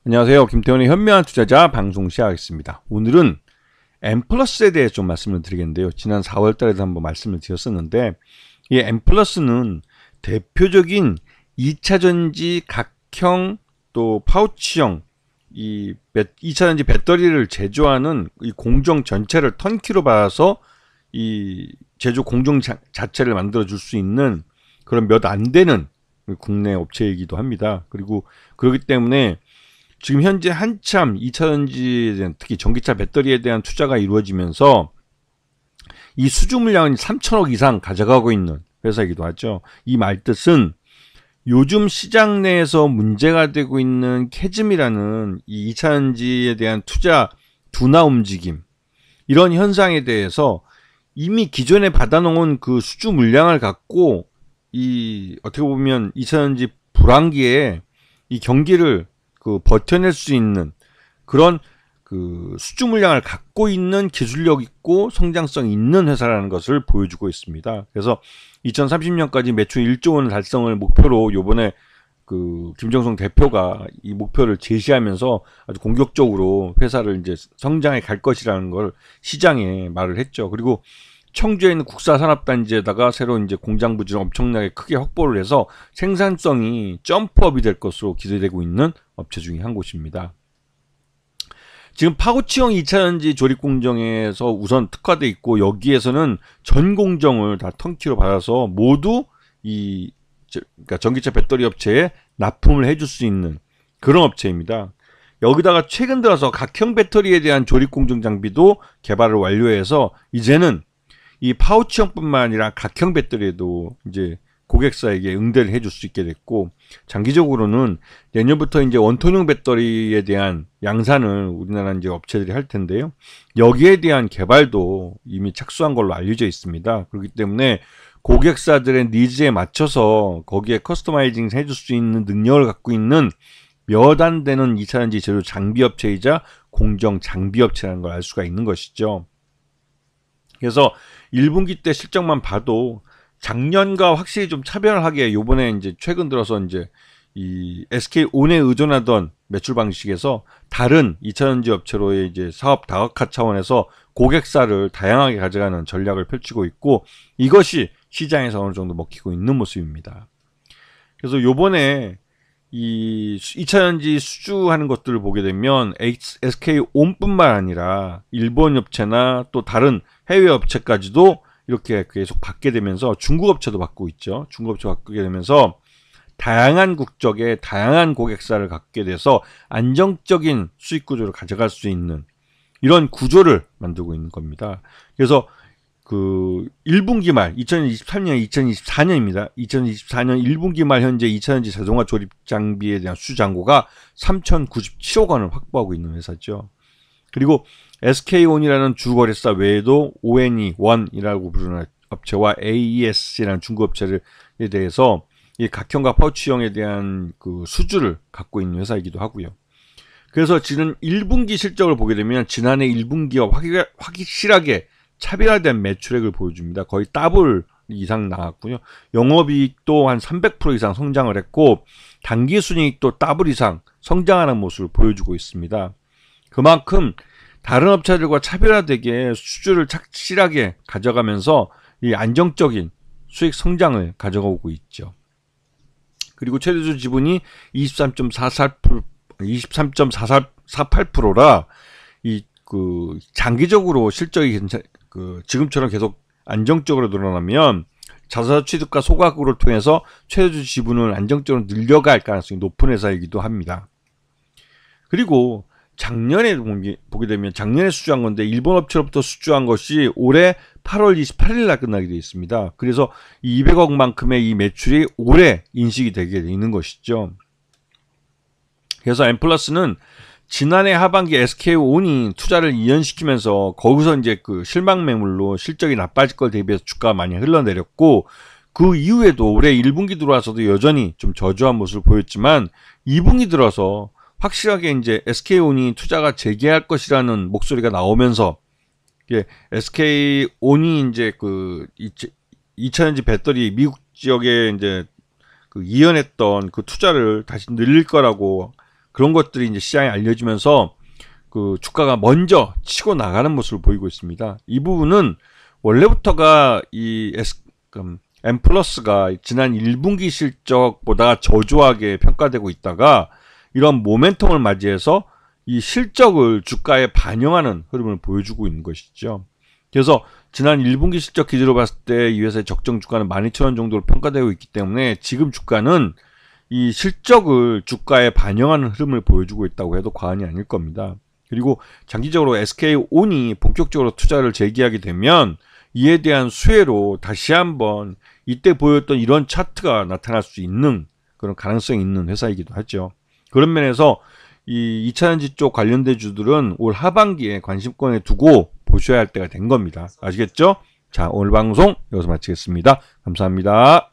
안녕하세요. 김태원의 현명한 투자자 방송 시작하겠습니다. 오늘은 M+에 대해 좀 말씀을 드리겠는데요. 지난 4월 달에도 한번 말씀을 드렸었는데, 이 M+는 대표적인 2차전지 각형 또 파우치형 이 2차전지 배터리를 제조하는 이 공정 전체를 턴키로 받아서 이 제조 공정 자체를 만들어 줄 수 있는 그런 몇 안 되는 국내 업체이기도 합니다. 그리고 그렇기 때문에 지금 현재 한참 2차전지에 대한, 특히 전기차 배터리에 대한 투자가 이루어지면서 이 수주 물량은 3천억 이상 가져가고 있는 회사이기도 하죠. 이 말뜻은 요즘 시장 내에서 문제가 되고 있는 캐즘이라는 이 2차전지에 대한 투자 둔화 움직임, 이런 현상에 대해서 이미 기존에 받아놓은 그 수주 물량을 갖고 이 어떻게 보면 2차전지 불황기에 이 경기를 버텨낼 수 있는 그런 그 수주 물량을 갖고 있는 기술력 있고 성장성 있는 회사라는 것을 보여주고 있습니다. 그래서 2030년까지 매출 1조 원 달성을 목표로 요번에 그 김정성 대표가 이 목표를 제시하면서 아주 공격적으로 회사를 이제 성장해 갈 것이라는 걸 시장에 말을 했죠. 그리고 청주에 있는 국사산업단지에다가 새로 이제 공장 부지를 엄청나게 크게 확보를 해서 생산성이 점프업이 될 것으로 기대되고 있는 업체 중에 한 곳입니다. 지금 파우치형 2차전지 조립 공정에서 우선 특화되어 있고, 여기에서는 전 공정을 다 턴키로 받아서 모두 그러니까 전기차 배터리 업체에 납품을 해줄 수 있는 그런 업체입니다. 여기다가 최근 들어서 각형 배터리에 대한 조립 공정 장비도 개발을 완료해서 이제는 이 파우치형뿐만 아니라 각형 배터리에도 이제 고객사에게 응대를 해줄 수 있게 됐고, 장기적으로는 내년부터 이제 원톤형 배터리에 대한 양산을 우리나라 이제 업체들이 할 텐데요. 여기에 대한 개발도 이미 착수한 걸로 알려져 있습니다. 그렇기 때문에 고객사들의 니즈에 맞춰서 거기에 커스터마이징 해줄 수 있는 능력을 갖고 있는 몇 안 되는 2차전지 제조 장비 업체이자 공정 장비 업체라는 걸 알 수가 있는 것이죠. 그래서 1분기 때 실적만 봐도 작년과 확실히 좀 차별하게 요번에 이제 최근 들어서 이제 이 SK온에 의존하던 매출 방식에서 다른 2차전지 업체로의 이제 사업 다각화 차원에서 고객사를 다양하게 가져가는 전략을 펼치고 있고, 이것이 시장에서 어느 정도 먹히고 있는 모습입니다. 그래서 요번에 이 2차전지 수주하는 것들을 보게 되면 SK온뿐만 아니라 일본 업체나 또 다른 해외 업체까지도 이렇게 계속 받게 되면서 중국 업체도 받고 있죠. 중국 업체 받게 되면서 다양한 국적의 다양한 고객사를 갖게 돼서 안정적인 수익 구조를 가져갈 수 있는 이런 구조를 만들고 있는 겁니다. 그래서 그 1분기 말 2023년 2024년입니다. 2024년 1분기 말 현재 2차전지 자동화 조립 장비에 대한 수장고가 3,097억 원을 확보하고 있는 회사죠. 그리고 SK온이라는 주거래사 외에도 ONE1이라고 부르는 업체와 AES라는 중국 업체에 대해서 이 각형과 파우치형에 대한 그 수주를 갖고 있는 회사이기도 하고요. 그래서 지난 1분기 실적을 보게 되면 지난해 1분기와 확실하게 차별화된 매출액을 보여줍니다. 거의 더블 이상 나왔고요. 영업이익도 한 300% 이상 성장을 했고, 당기순이익도 더블 이상 성장하는 모습을 보여주고 있습니다. 그만큼 다른 업체들과 차별화되게 수주를 착실하게 가져가면서 이 안정적인 수익 성장을 가져가고 있죠. 그리고 최대주 지분이 23.48%라 이 그 장기적으로 실적이 지금처럼 계속 안정적으로 늘어나면 자사 취득과 소각으로 통해서 최대주 지분을 안정적으로 늘려갈 가능성이 높은 회사이기도 합니다. 그리고 작년에 보게 되면 작년에 수주한 건데 일본 업체로부터 수주한 것이 올해 8월 28일 날 끝나게 되어 있습니다. 그래서 200억만큼의 이 매출이 올해 인식이 되게 되어 있는 것이죠. 그래서 M+는 지난해 하반기 SK온이 투자를 이연시키면서 거기서 이제 그 실망 매물로 실적이 나빠질 걸 대비해서 주가가 많이 흘러내렸고, 그 이후에도 올해 1분기 들어와서도 여전히 좀 저조한 모습을 보였지만 2분기 들어서 확실하게 이제 SK온이 투자가 재개할 것이라는 목소리가 나오면서 SK온이 이제 그 2차전지 배터리 미국 지역에 이제 그 이연했던 그 투자를 다시 늘릴 거라고 그런 것들이 이제 시장에 알려지면서 그 주가가 먼저 치고 나가는 모습을 보이고 있습니다. 이 부분은 원래부터가 이 M+가 지난 1분기 실적보다 저조하게 평가되고 있다가 이런 모멘텀을 맞이해서 이 실적을 주가에 반영하는 흐름을 보여주고 있는 것이죠. 그래서 지난 1분기 실적 기준으로 봤을 때 이 회사의 적정 주가는 12,000원 정도로 평가되고 있기 때문에 지금 주가는 이 실적을 주가에 반영하는 흐름을 보여주고 있다고 해도 과언이 아닐 겁니다. 그리고 장기적으로 SK온이 본격적으로 투자를 재개하게 되면 이에 대한 수혜로 다시 한번 이때 보였던 이런 차트가 나타날 수 있는 그런 가능성이 있는 회사이기도 하죠. 그런 면에서 이 2차전지 쪽 관련된 주들은 올 하반기에 관심권에 두고 보셔야 할 때가 된 겁니다. 아시겠죠? 자, 오늘 방송 여기서 마치겠습니다. 감사합니다.